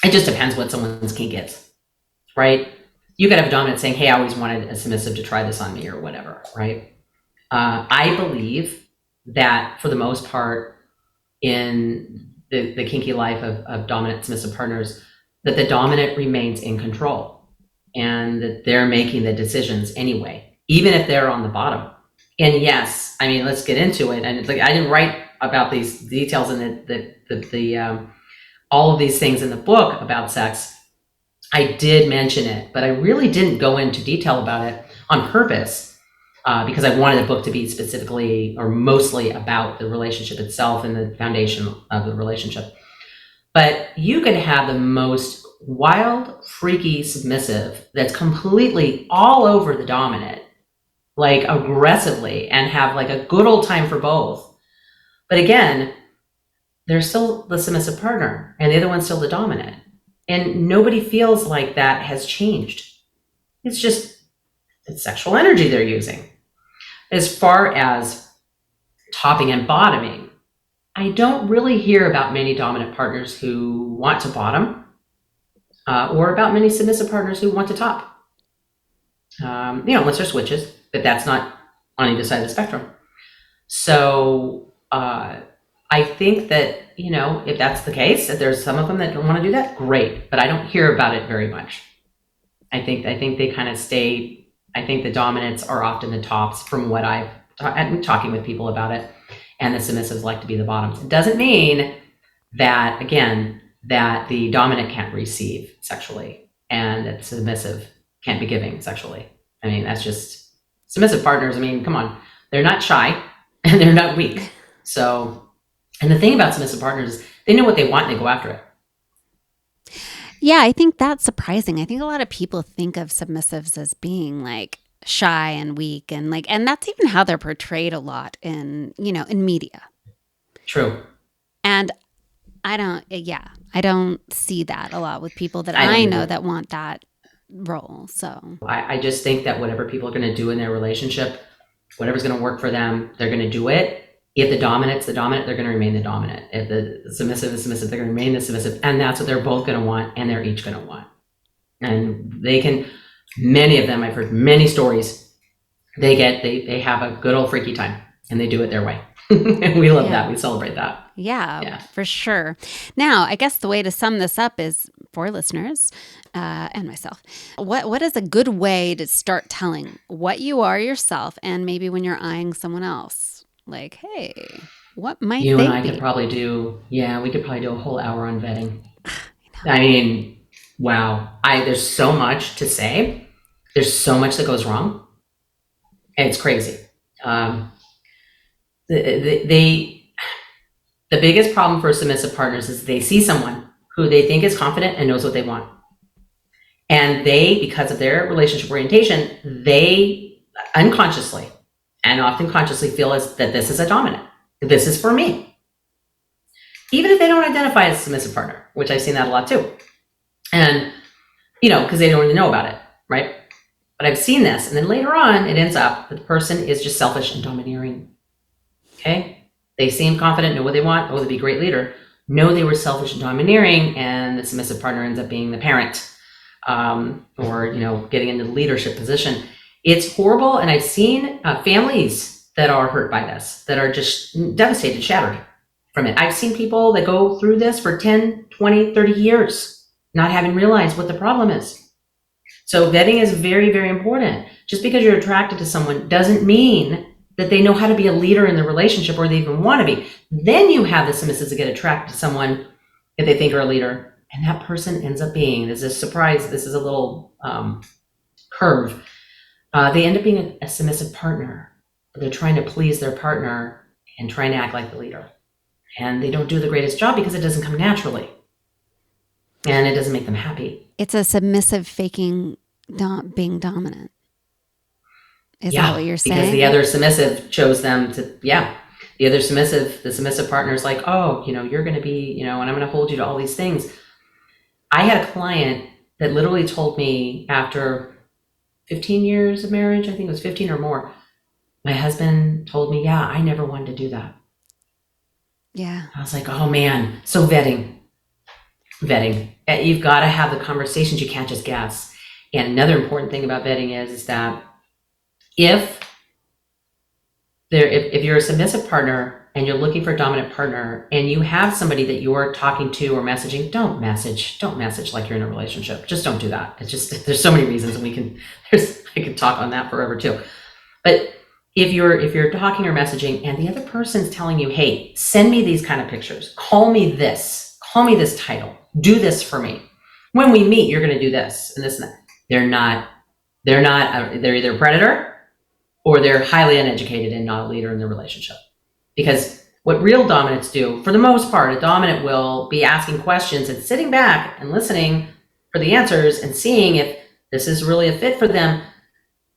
it just depends what someone's kink is, right? You could have a dominant saying, hey, I always wanted a submissive to try this on me, or whatever, right? I believe that for the most part in the kinky life of dominant submissive partners, that the dominant remains in control and that they're making the decisions anyway, even if they're on the bottom. And yes, I mean, let's get into it. And like, I didn't write about these details in the all of these things in the book about sex. I did mention it, but I really didn't go into detail about it on purpose because I wanted the book to be specifically or mostly about the relationship itself and the foundation of the relationship. But you could have the most wild, freaky submissive that's completely all over the dominant, like aggressively, and have like a good old time for both. But again, they're still the submissive partner and the other one's still the dominant. And nobody feels like that has changed. It's just, it's sexual energy they're using. As far as topping and bottoming, I don't really hear about many dominant partners who want to bottom, or about many submissive partners who want to top. Unless they're switches, but that's not on either side of the spectrum. So I think that, if that's the case, if there's some of them that don't want to do that, great. But I don't hear about it very much. I think they kind of stay. I think the dominants are often the tops from what I'm talking with people about it, and the submissives like to be the bottoms. It doesn't mean that, again, that the dominant can't receive sexually and that submissive can't be giving sexually. I mean, that's just submissive partners. I mean, come on, they're not shy and they're not weak. So, and the thing about submissive partners is they know what they want and they go after it. Yeah, I think that's surprising. I think a lot of people think of submissives as being like shy and weak, and that's even how they're portrayed a lot in media. True. And I don't see that a lot with people that I know that want that role. So I just think that whatever people are going to do in their relationship, whatever's going to work for them, they're going to do it. If the dominant's the dominant, they're going to remain the dominant. If the submissive is submissive, they're going to remain the submissive. And that's what they're both going to want, and they're each going to want. And many of them, I've heard many stories, they have a good old freaky time, and they do it their way. And we love that. We celebrate that. Yeah, for sure. Now, I guess the way to sum this up is, for listeners and myself, what is a good way to start telling what you are yourself, and maybe when you're eyeing someone else? Like, hey, what might you they and I be? could probably do, we could probably do a whole hour on vetting. I mean, wow. There's so much to say. There's so much that goes wrong. And it's crazy. The biggest problem for submissive partners is they see someone who they think is confident and knows what they want. And they, because of their relationship orientation, they unconsciously and often consciously feel that this is a dominant. This is for me. Even if they don't identify as a submissive partner, which I've seen that a lot too. And, because they don't really know about it, right? But I've seen this. And then later on, it ends up that the person is just selfish and domineering. Okay? They seem confident, know what they want, they'd be a great leader. No, they were selfish and domineering, and the submissive partner ends up being the parent, or, getting into the leadership position. It's horrible, and I've seen families that are hurt by this, that are just devastated, shattered from it. I've seen people that go through this for 10, 20, 30 years, not having realized what the problem is. So vetting is very, very important. Just because you're attracted to someone doesn't mean that they know how to be a leader in the relationship, or they even want to be. Then you have the submissives that get attracted to someone if they think are a leader, and that person ends up being, this is a surprise, this is a little curve. They end up being a submissive partner. They're trying to please their partner and trying to act like the leader. And they don't do the greatest job because it doesn't come naturally. And it doesn't make them happy. It's a submissive faking being dominant. Is that what you're saying? Because the other submissive chose them to, the submissive partner is like, oh, you're going to be, and I'm going to hold you to all these things. I had a client that literally told me after 15 years of marriage, I think it was 15 or more, my husband told me, I never wanted to do that. Yeah. I was like, oh man. So vetting. You've got to have the conversations. You can't just guess. And another important thing about vetting is that if you're a submissive partner and you're looking for a dominant partner, and you have somebody that you're talking to or messaging, don't message like you're in a relationship. Just don't do that. It's just, there's so many reasons, and I could talk on that forever too. But if you're talking or messaging and the other person's telling you, hey, send me these kind of pictures, call me this title, do this for me. When we meet, you're going to do this and this and that. They're either a predator or they're highly uneducated and not a leader in the relationship. Because What real dominants do, for the most part, a dominant will be asking questions and sitting back and listening for the answers and seeing if this is really a fit for them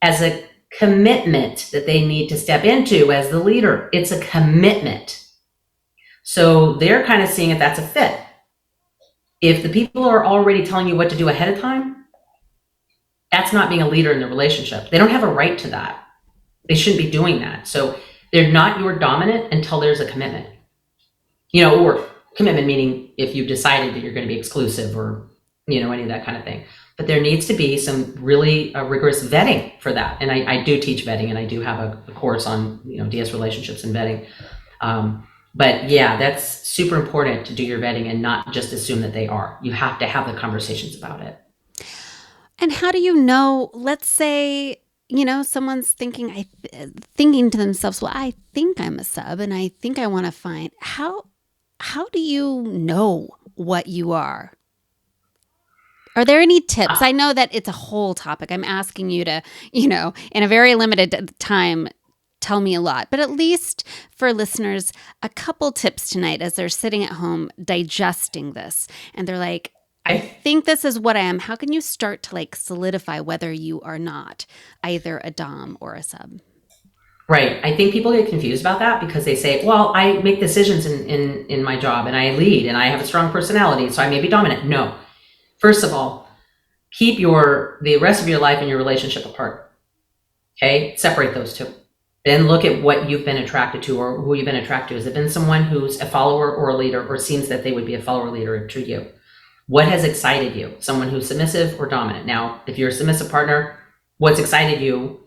as a commitment that they need to step into as the leader. It's a commitment. So they're kind of seeing if that's a fit. If the people are already telling you what to do ahead of time, that's not being a leader in the relationship. They don't have a right to that. They shouldn't be doing that. So they're not your dominant until there's a commitment. Or commitment meaning if you've decided that you're going to be exclusive or, any of that kind of thing. But there needs to be some really rigorous vetting for that. And I do teach vetting, and I do have a course on, DS relationships and vetting. But yeah, that's super important to do your vetting and not just assume that they are. You have to have the conversations about it. And how do you know, let's say, someone's thinking to themselves, well, I think I'm a sub and I think I want to find, how do you know what you are? Are there any tips? I know that it's a whole topic. I'm asking you to, in a very limited time, tell me a lot, but at least for listeners, a couple tips tonight as they're sitting at home digesting this and they're like, I think this is what I am. How can you start to solidify whether you are not either a dom or a sub? Right. I think people get confused about that because they say, well, I make decisions in my job and I lead and I have a strong personality, so I may be dominant. No. First of all, keep the rest of your life and your relationship apart. Okay? Separate those two. Then look at what you've been attracted to or who you've been attracted to. Has it been someone who's a follower or a leader or seems that they would be a follower or leader to you? What has excited you? Someone who's submissive or dominant? Now, if you're a submissive partner, what's excited you,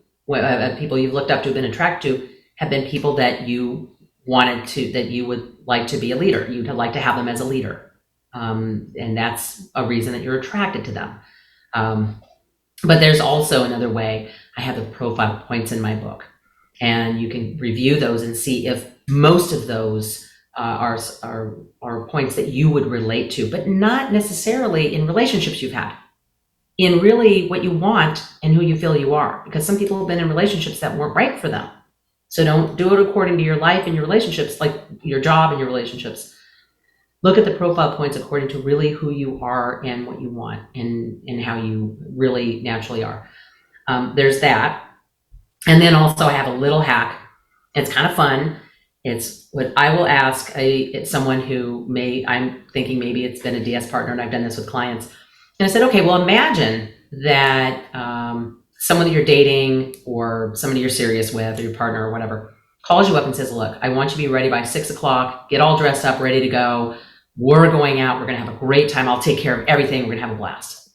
people you've looked up to, been attracted to, have been people that you that you would like to be a leader. You'd like to have them as a leader. And that's a reason that you're attracted to them. But there's also another way. I have the profile points in my book, and you can review those and see if most of those are points that you would relate to, but not necessarily in relationships you've had, in really what you want and who you feel you are, because some people have been in relationships that weren't right for them. So don't do it according to your life and your relationships, like your job and your relationships. Look at the profile points according to really who you are and what you want and how you really naturally are. There's that. And then also I have a little hack. It's kind of fun. It's what I will ask someone who I'm thinking maybe it's been a DS partner, and I've done this with clients. And I said, okay, well, imagine that someone that you're dating or somebody you're serious with or your partner or whatever calls you up and says, look, I want you to be ready by 6:00, get all dressed up, ready to go. We're going out. We're going to have a great time. I'll take care of everything. We're going to have a blast.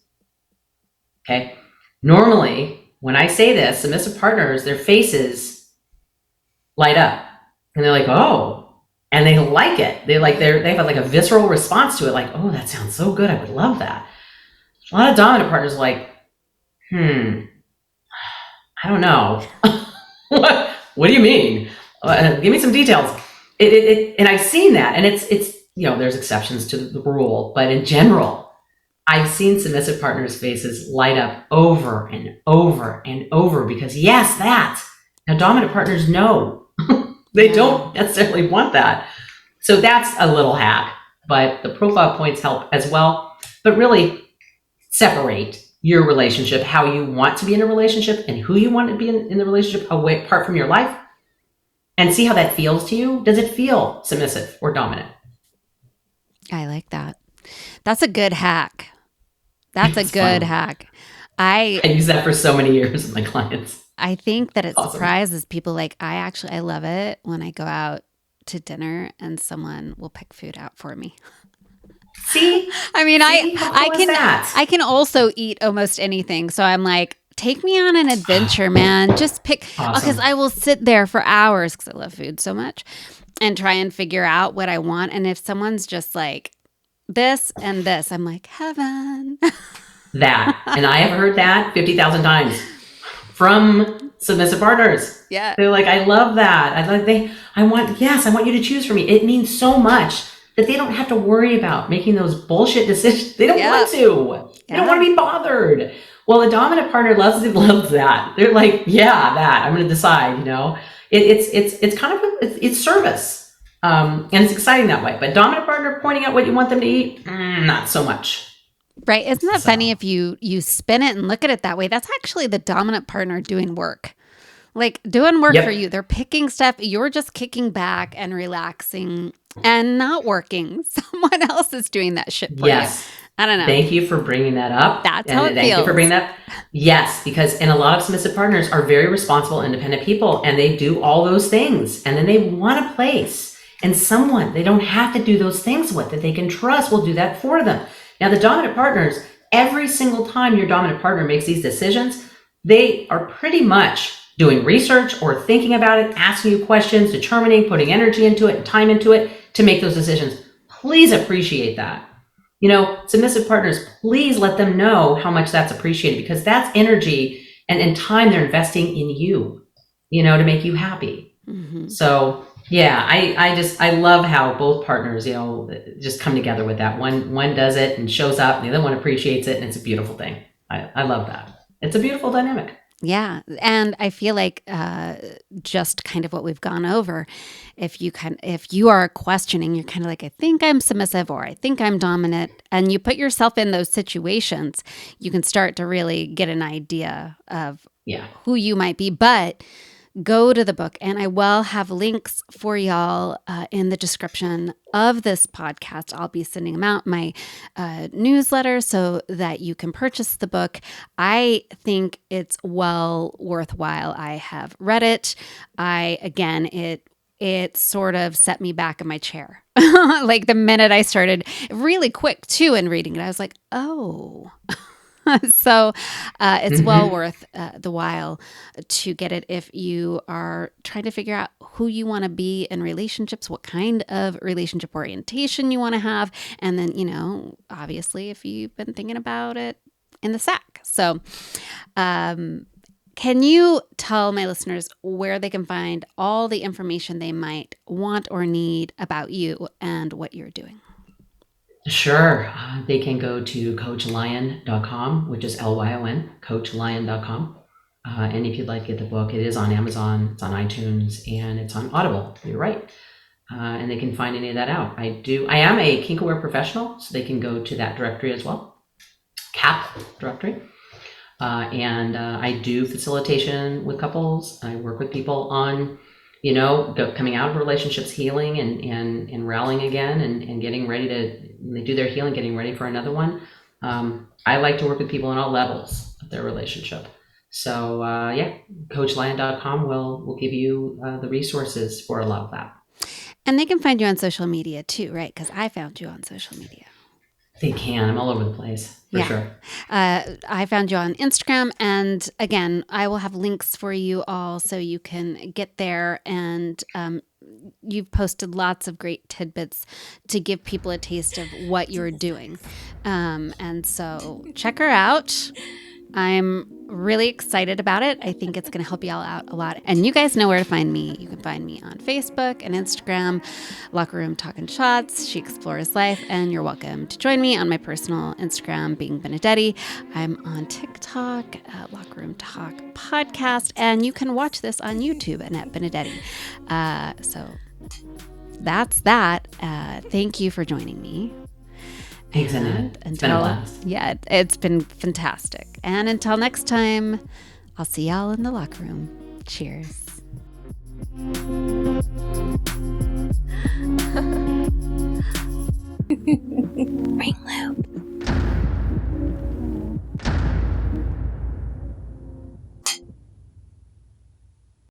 Okay. Normally, when I say this, submissive partners, their faces light up. And they're like, oh, and they like it. They have a visceral response to it. Like, oh, that sounds so good. I would love that. A lot of dominant partners are like, I don't know. What do you mean? Give me some details. And I've seen that. And it's there's exceptions to the rule, but in general, I've seen submissive partners' faces light up over and over and over because yes, that. Now dominant partners know. They don't necessarily want that. So that's a little hack, but the profile points help as well. But really separate your relationship, how you want to be in a relationship and who you want to be in the relationship away apart from your life, and see how that feels to you. Does it feel submissive or dominant? I like that. That's a good hack. That's a good hack. I use that for so many years with my clients. I think that it surprises people. I love it when I go out to dinner and someone will pick food out for me. See? I mean, I can also eat almost anything. So I'm like, take me on an adventure, man. Just pick, because I will sit there for hours because I love food so much and try and figure out what I want. And if someone's just like this and this, I'm like, heaven. That. And I have heard that 50,000 times from submissive partners. Yeah. They're like, I love that. I want you to choose for me. It means so much that they don't have to worry about making those bullshit decisions. They don't want to. They don't want to be bothered. Well, a dominant partner loves that. They're like, yeah, that I'm going to decide, It's kind of, it's service. And it's exciting that way. But dominant partner pointing out what you want them to eat, not so much. Right. Isn't that funny if you spin it and look at it that way? That's actually the dominant partner doing work. Like doing work for you. They're picking stuff. You're just kicking back and relaxing and not working. Someone else is doing that shit for you. I don't know. Thank you for bringing that up. That's how it feels. Thank you for bringing that. Yes, because a lot of submissive partners are very responsible, independent people, and they do all those things. And then they want a place and someone they don't have to do those things with, that they can trust will do that for them. Now, the dominant partners, every single time your dominant partner makes these decisions, they are pretty much doing research or thinking about it, asking you questions, determining, putting energy into it and time into it to make those decisions. Please appreciate that. Submissive partners, please let them know how much that's appreciated, because that's energy and time they're investing in you, to make you happy. Mm-hmm. So yeah, I love how both partners, just come together with that. One does it and shows up, and the other one appreciates it, and it's a beautiful thing. I love that. It's a beautiful dynamic. Yeah. And I feel like just kind of what we've gone over, if you are questioning, you're kind of like, I think I'm submissive or I think I'm dominant, and you put yourself in those situations, you can start to really get an idea of who you might be. But go to the book, and I will have links for y'all in the description of this podcast. I'll be sending them out, my newsletter, so that you can purchase the book. I think it's well worthwhile. I have read it. It sort of set me back in my chair. Like the minute I started, really quick too, in reading it, I was like, oh. So it's well worth the while to get it if you are trying to figure out who you want to be in relationships, what kind of relationship orientation you want to have. And then, obviously, if you've been thinking about it in the sack. So can you tell my listeners where they can find all the information they might want or need about you and what you're doing? Sure. They can go to coachlyon.com, which is Lyon, coachlyon.com. And if you'd like to get the book, it is on Amazon, it's on iTunes, and it's on Audible. You're right. And they can find any of that out. I am a kink-aware professional, so they can go to that directory as well, CAP directory. And I do facilitation with couples. I work with people on coming out of relationships, healing and rallying again and getting ready when they do their healing, getting ready for another one. I like to work with people on all levels of their relationship. So coachlyon.com will give you the resources for a lot of that. And they can find you on social media too, right? Because I found you on social media. They can. I'm all over the place, for sure. I found you on Instagram. And again, I will have links for you all so you can get there. And you've posted lots of great tidbits to give people a taste of what you're doing. And so check her out. I'm really excited about it. I think it's going to help y'all out a lot. And you guys know where to find me. You can find me on Facebook and Instagram, Locker Room Talking Shots, She Explores Life, and you're welcome to join me on my personal Instagram, Being Benedetti. I'm on TikTok, Locker Room Talk Podcast, and you can watch this on YouTube, Annette Benedetti. So that's that. Thank you for joining me. Thanks, Annette. It's been a blast. Yeah, it's been fantastic. And until next time, I'll see y'all in the locker room. Cheers. Ring loop.